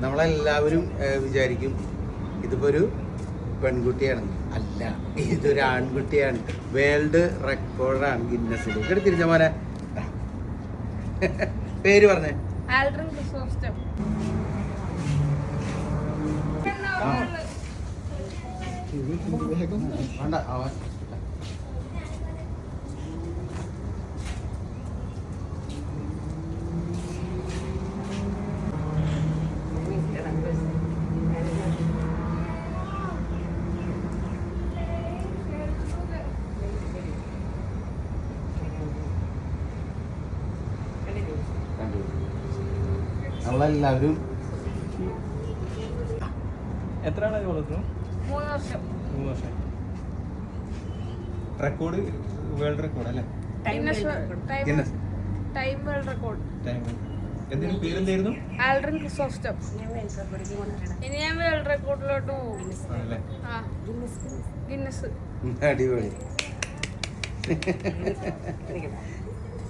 നമ്മളെല്ലാവരും വിചാരിക്കും ഇതിപ്പോ ഒരു പെൺകുട്ടിയാണ്. അല്ല, ഇതൊരു ആൺകുട്ടിയാണ്. വേൾഡ് റെക്കോർഡാണ് ഗിന്നസിൽ. ഇവിടെ തിരിച്ച മോനെ പേര് പറഞ്ഞേ. ആൽഡ്രിൻ ക്രിസോസ്റ്റം. വേണ്ട അവൻ നമ്മളെല്ലാവരും എത്ര ആളായി വളർത്തുന്നു? 3 വർഷം. 3 വർഷം. റെക്കോർഡ് വേൾഡ് റെക്കോർഡ് അല്ലേ? Time world record. എന്തിനും പേരെന്തായിരുന്നു? ആൽഡ്രിൻ ക്രിസോസ്റ്റം. ഇനി ഞാൻ വേൾഡ് റെക്കോർഡിലോട്ട് പോകും. ആണല്ലേ? ആ, ഗിന്നസ്. അടിപൊളി.